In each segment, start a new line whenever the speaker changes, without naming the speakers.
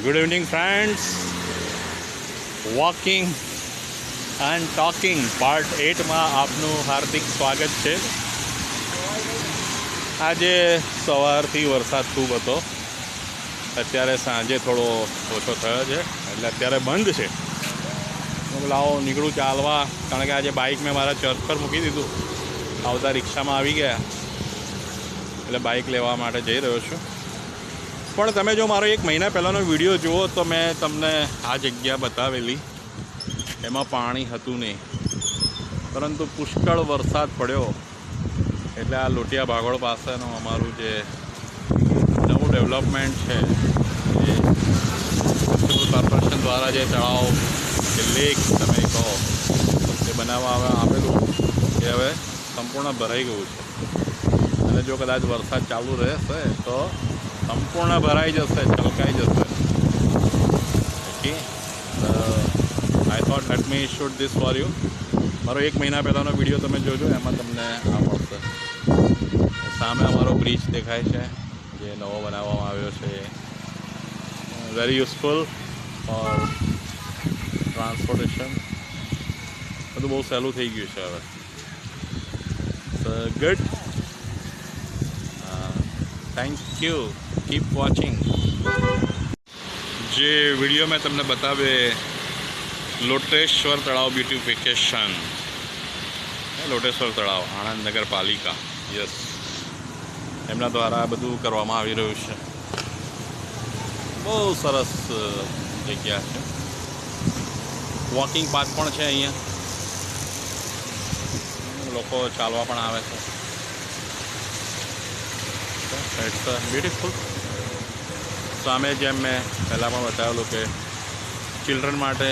Good evening friends. Walking and talking part 8માં આપનું હાર્દિક સ્વાગત છે. આજે સવારથી વરસાદ ખૂબ હતો. અત્યારે સાંજે થોડો ઓછો થયો છે એટલે અત્યારે બંધ છે. હું લાવો નીકળું ચાલવા, કારણ કે આજે બાઇક મેં મારા ચર્ચ પર મૂકી દીધું. આવતા રિક્ષામાં આવી ગયા એટલે બાઇક લેવા માટે જઈ રહ્યો છું. પણ તમે જો મારો 1 મહિના પહેલાંનો વિડીયો જુઓ તો મેં તમને આ જગ્યા બતાવેલી. એમાં પાણી હતું નહીં, પરંતુ પુષ્કળ વરસાદ પડ્યો એટલે આ લોટિયા ભાગોળ પાસેનું અમારું જે નવું ડેવલપમેન્ટ છે એ મ્યુનિસિપલ કોર્પોરેશન દ્વારા જે તળાવ કે લેક તમે કહો એ બનાવવા આવેલું એ હવે સંપૂર્ણ ભરાઈ ગયું છે. અને જો કદાચ વરસાદ ચાલુ રહેશે તો સંપૂર્ણ ભરાઈ જશે, છલકાઈ જશે. Okay, I thought let me shoot this for you. મારો 1 મહિના પહેલાંનો વિડીયો તમે જોજો, એમાં તમને આ મળશે. સામે અમારો બ્રિજ દેખાય છે જે નવો બનાવવામાં આવ્યો છે. Very useful for transportation. બધું બહુ સહેલું થઈ ગયું છે હવે. Good, thank you, keep watching. જે વિડીયો મેં તમને બતાવ્યો લોટેશ્વર તળાવ બ્યુટિફિકેશન, લોટેશ્વર તળાવ આણંદ નગરપાલિકા, યસ, એમના દ્વારા આ બધું કરવામાં આવી રહ્યું છે. બહુ સરસ જગ્યા છે. વોકિંગ પાર્ક પણ છે અહીંયા. લોકો ચાલવા પણ આવે છે. It's beautiful. સામે જેમ મેં પહેલાં પણ બતાવેલું કે ચિલ્ડ્રન માટે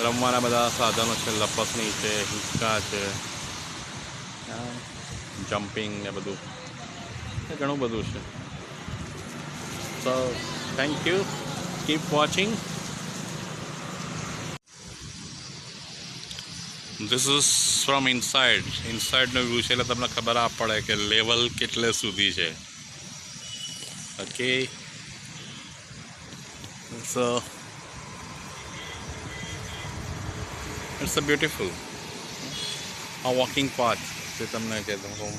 રમવાના બધા સાધનો છે. લપસણી છે, હિંચકા છે, જમ્પિંગ ને બધું, એ ઘણું બધું છે. So thank you, keep watching. This is from ઇનસાઇડનો વ્યૂ છે એટલે તમને ખબર પડે કે લેવલ કેટલે સુધી છે. Okay, so it's a beautiful આ વોકિંગ પાથ જે તમને કહેતો હું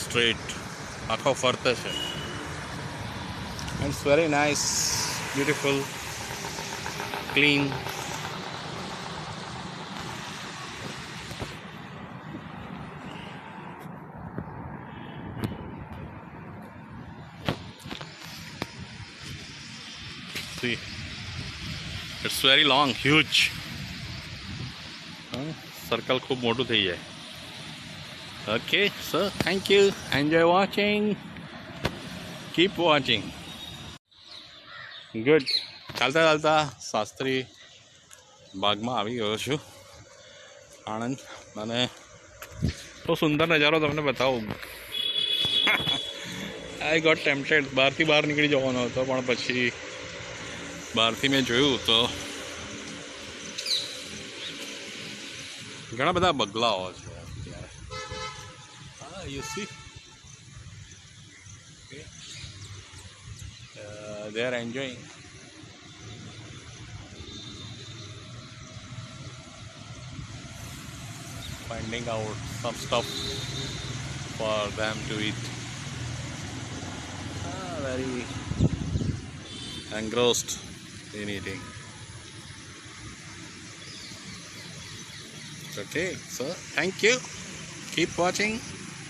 સ્ટ્રેટ આખો ફરતે છે. It's very nice, beautiful, clean. See, it's very long, huge. Circle ખૂબ મોટું થઈ જાય. Okay, so thank you, enjoy watching, keep watching. Good. ચાલતા ચાલતા શાસ્ત્રી બાગમાં આવી ગયો છું, આણંદ. અને બહુ સુંદર નજારો તમને બતાવું. I got tempted. બહારથી બહાર નીકળી જવાનો હતો, પણ પછી બહારથી મેં જોયું તો ઘણા બધા બગલાઓ છે અત્યારે. હા, you C, they are enjoying. Finding out some stuff for them to eat. Very engrossed in eating. Okay, so thank you, keep watching.